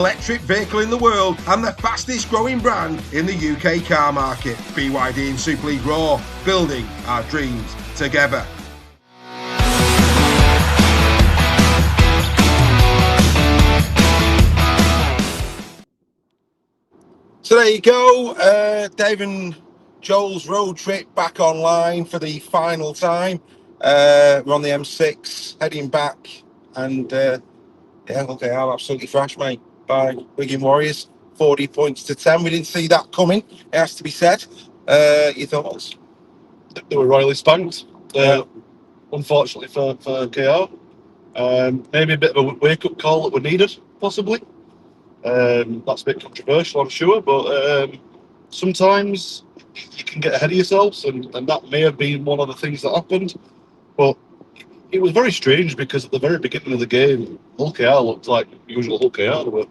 electric vehicle in the world and the fastest growing brand in the UK car market. BYD and Super League Raw, building our dreams together. So there you go, Dave and Joel's road trip back online for the final time. We're on the M6 heading back, and yeah, okay, I'm absolutely fresh, mate, by Wigan Warriors, 40 points to 10. We didn't see that coming, it has to be said. Your thoughts? They were royally spanked, unfortunately for KR. Maybe a bit of a wake-up call that we needed, possibly. That's a bit controversial, I'm sure, but sometimes you can get ahead of yourselves, and that may have been one of the things that happened. But it was very strange because at the very beginning of the game, Hull KR looked like usual Hull KR. They were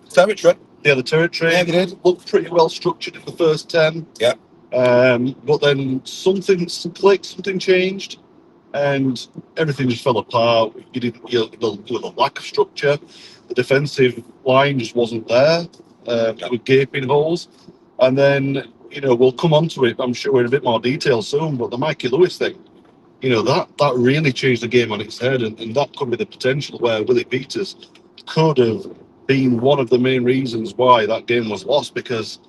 Territory. Yeah, the territory. Yeah, they did. Looked pretty well structured in the first 10. Yeah. But then something clicked, something changed, and everything just fell apart. You had a lack of structure. The defensive line just wasn't there, with gaping holes. And then, we'll come on to it, I'm sure, in a bit more detail soon, but the Mikey Lewis thing, that really changed the game on its head, and that could be the potential where Willie Peters could have been one of the main reasons why that game was lost, because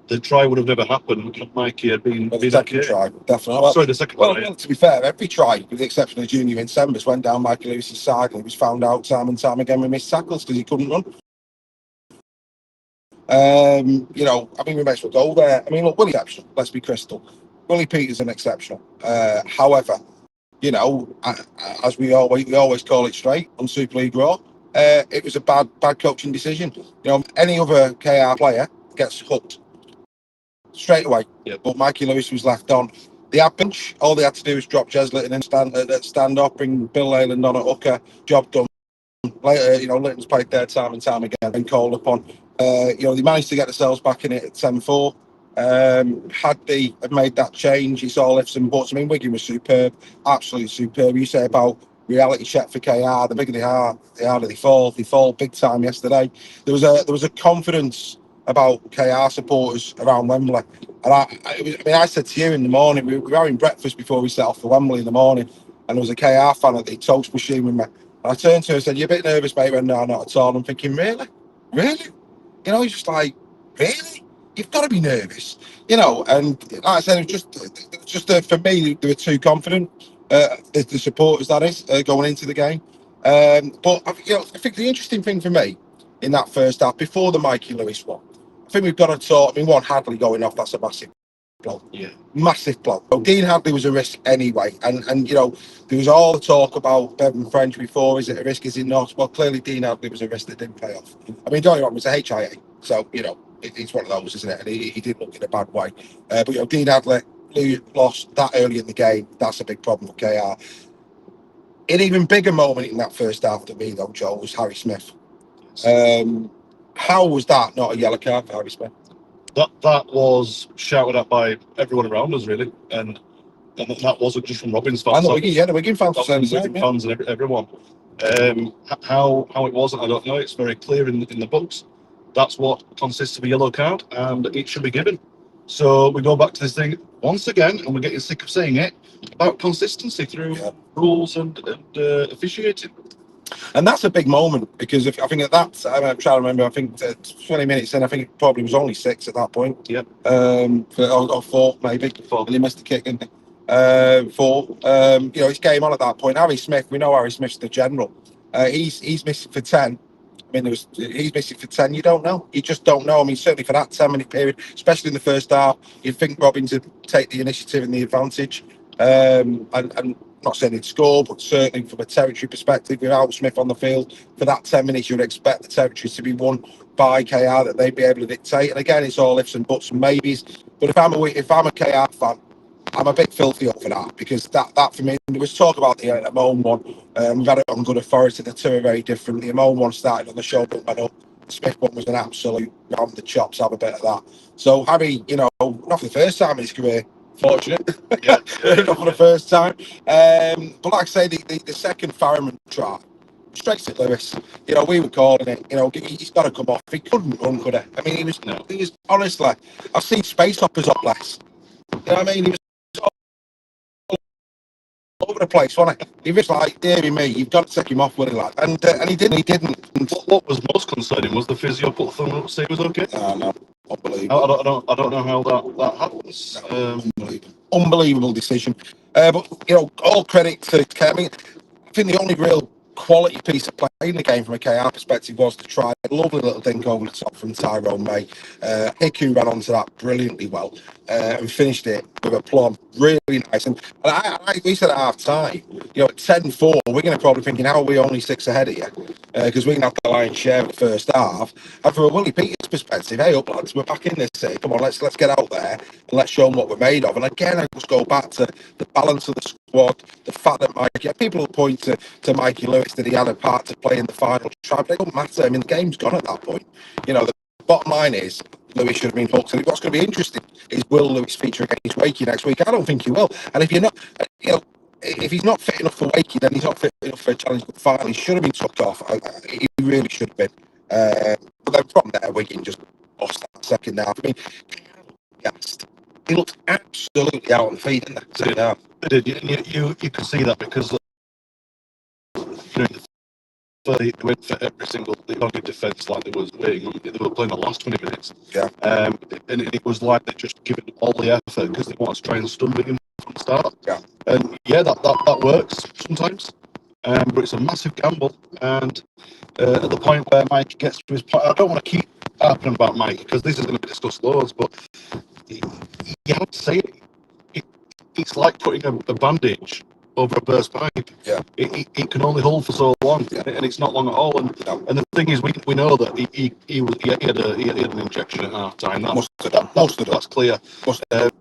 the try would have never happened if Mikey had been The second try, definitely. Sorry, the second try. Well, to be fair, every try, with the exception of Junior Vincembus, went down Michael Lewis's side, and he was found out time and time again with missed tackles because he couldn't run. We may as well go there. Look, Willie exceptional. Let's be crystal. Willie Peters an exceptional. However, as we always call it straight on Super League Raw, it was a bad coaching decision. Any other KR player gets hooked straight away. Yeah. But Mikey Lewis was left on. The bench, all they had to do was drop Jeslett and then stand up, bring Bill Leyland on at hooker, job done. Later, Litton's played there time and time again and called upon. They managed to get themselves back in it at 10-4. Had they made that change, it's all ifs and buts. Wigan was superb, absolutely superb. You say about reality check for KR, the bigger they are, the harder they fall. They fall big time yesterday. There was a confidence about KR supporters around Wembley. And I said to you in the morning, we were having breakfast before we set off for Wembley in the morning, and there was a KR fan at the toast machine with me. And I turned to him and said, "You're a bit nervous, mate?" He went, "No, not at all." I'm thinking, really? He's just like, really? You've got to be nervous, and like I said, it was just for me, they were too confident, the supporters, that is, going into the game. But I think the interesting thing for me in that first half, before the Mikey Lewis one, I think we've got to talk. One, Hadley going off, that's a massive blow. Yeah. Massive blow. Dean Hadley was a risk anyway. And there was all the talk about Bevan French before. Is it a risk? Is it not? Well, clearly Dean Hadley was a risk that didn't pay off. Don't get me wrong, it was a HIA. So, it's one of those, isn't it? And he did look in a bad way. But, Dean Hadley lost that early in the game. That's a big problem for KR. An even bigger moment in that first half to me, though, Joel, was Harry Smith. How was that not a yellow card for Harry Smith? That was shouted at by everyone around us, really, and that wasn't just from Robins fans. And the Wigan fans, fans and everyone. How it wasn't, I don't know. It's very clear in the books. That's what consists of a yellow card, and it should be given. So we go back to this thing once again, and we're getting sick of saying it, about consistency through rules and officiating. And that's a big moment, because I think at that, I'm trying to remember, I think 20 minutes in, I think it probably was only 6 at that point. Yeah. Or 4 maybe. 4. And he missed the kick, didn't he? 4. It's game on at that point. Harry Smith, we know Harry Smith's the general. He's missing for 10. He's missing for 10. You don't know. You just don't know. Certainly for that 10-minute period, especially in the first half, you'd think Robins would take the initiative and the advantage. And not saying he'd score, but certainly from a territory perspective, without Smith on the field, for that 10 minutes, you would expect the territory to be won by KR, that they'd be able to dictate. And again, it's all ifs and buts and maybes. But if I'm a KR fan, I'm a bit filthy up for that, because that for me, there was talk about the Amon one. We've had it on good authority. The two are very different. The Amon one started on the shoulder and went up. The Smith one was an absolute round the chops, have a bit of that. So Harry, not for the first time in his career, fortunate. Not for the first time. But like I say, the second Farriman try, Straight at Lewis. You know, we were calling it. You know, he's got to come off. He couldn't run, could he? I mean, he was. No. He was honestly. I've seen space hoppers up less. You know what I mean? He was all over the place, wasn't he? He was like, dearie me, you've got to take him off, Willie, lad. And he didn't. He didn't. And, What was most concerning was the physio put the thumb up to say he was okay. no, unbelievable. I don't know how that happens. Unbelievable decision. But you know, all credit to Kevin. I mean, I think the only real quality piece of play in the game from a KR perspective was to try a lovely little dink over the top from Tyrone May. Hiku ran onto that brilliantly well and finished it with a plum. Really nice. And we said at half time, you know, at 10-4, we're going to probably thinking, how are we only 6 ahead of you? Because we can have the lion's share of the first half. And from a Willie Peters perspective, hey up lads, we're back in this city. Come on, let's get out there and let's show them what we're made of. And again, I just go back to the balance of the squad, the fact that people will point to Mikey Lewis that he had a part to play in the final try, but it doesn't matter. I mean, the game's gone at that point. You know, the bottom line is Lewis should have been hooked. And what's going to be interesting is, will Lewis feature against Wakey next week? I don't think he will. And if you're not, you know, if he's not fit enough for Wakey, then he's not fit enough for a Challenge Cup final. He should have been took off. He really should have been. But then from there, Wigan just lost that second half. I mean, he looked absolutely out on feet, didn't he? Second half. They did. You could see that because you know, they went for every single defence like they was waiting. They were playing the last 20 minutes. Yeah. And it was like they just given all the effort because they wanted to try and stun Wigan from the start. Yeah. And yeah, that works sometimes. But it's a massive gamble. And at the point where Mike gets to his point, I don't want to keep harping about Mike because this is going to be discussed loads, but you have to say it's like putting a bandage over a burst pipe. Yeah. It can only hold for so long, and it's not long at all. And the thing is, we know that he had an injection at half time. That's clear. And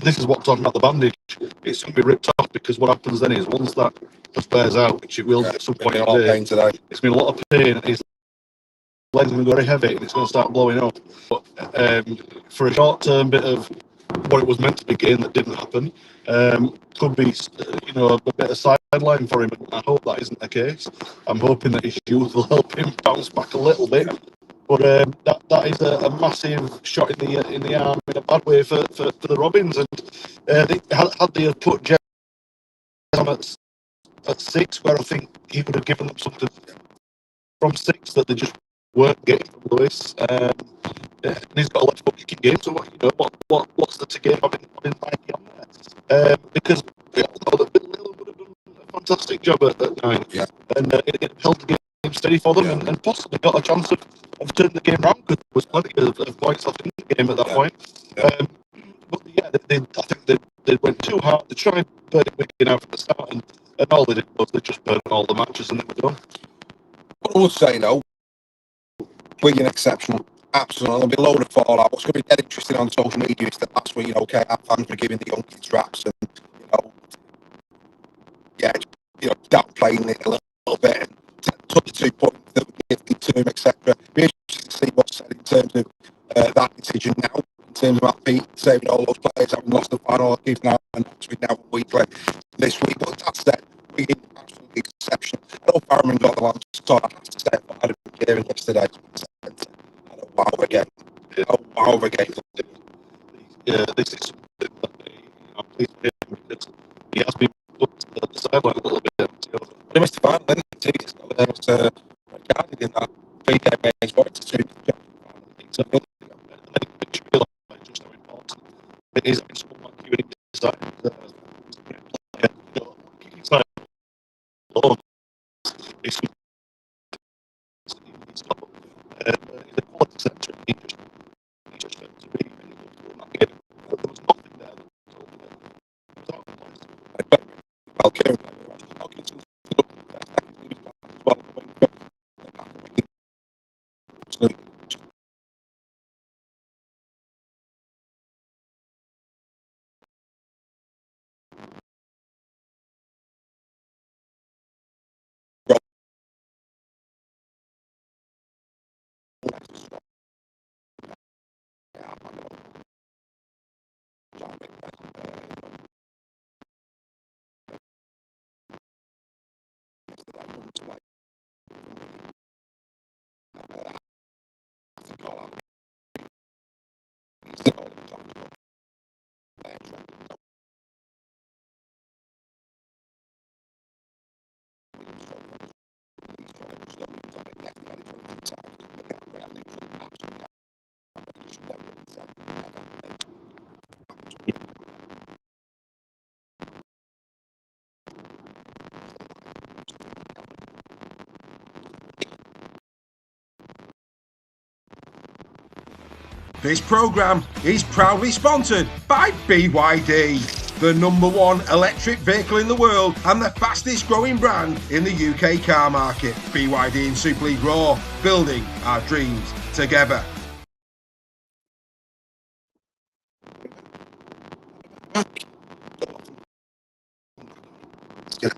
this is what I'm talking about, the bandage. It's going to be ripped off because what happens then is once that just bears out, which it will at some point today. It's been a lot of pain. His legs are going to be very heavy and it's going to start blowing up. But for a short-term bit of what it was meant to be gain that didn't happen, could be a bit of sideline for him. And I hope that isn't the case. I'm hoping that his youth will help him bounce back a little bit. But that is a massive shot in the arm in a bad way for the Robins. And had they have put Jeff on at 6, where I think he would have given them something from 6 that they just weren't getting from Lewis. And he's got a left foot kicking game. So what's the to game having Mikey on there? Because we all know that Bill Lillard would have done a fantastic job at 9. Yeah. And it held the game steady for them, and possibly got a chance of turning the game round because there was plenty of points left in the game at that point. But yeah, I think they went too hard. They tried burning Wigan out from the start, and all they did was they just burned all the matches and they were done. What I would say though, Wigan exceptional. Absolutely, there'll be a load of fallout. What's going to be dead interesting on social media is that last week, KR fans were giving the young kids raps and, downplaying it a little bit and took the 2 points that were gifted to him, etc. Be interesting to see what's said in terms of that decision now, in terms of that Pete saving all those players having lost the final, keeping out and next week now weekly this week. But that said, Wigan absolutely exceptional. I know Barman got the last start. I have to say, I had a hearing yesterday. Wow again. Wow again. This is something that please because he has been put to the sideline a little bit. He missed the final, didn't he? There was regarded in that PK match, what it's to Just how important it is having someone like you in the side. Kicking side alone is he's a quality centre. He just felt to be really good in that game. There was nothing there that told me that he was out of place. Well, Kieran, absolutely. This programme is proudly sponsored by BYD, the #1 electric vehicle in the world and the fastest growing brand in the UK car market. BYD and Super League Raw, building our dreams together. Yeah.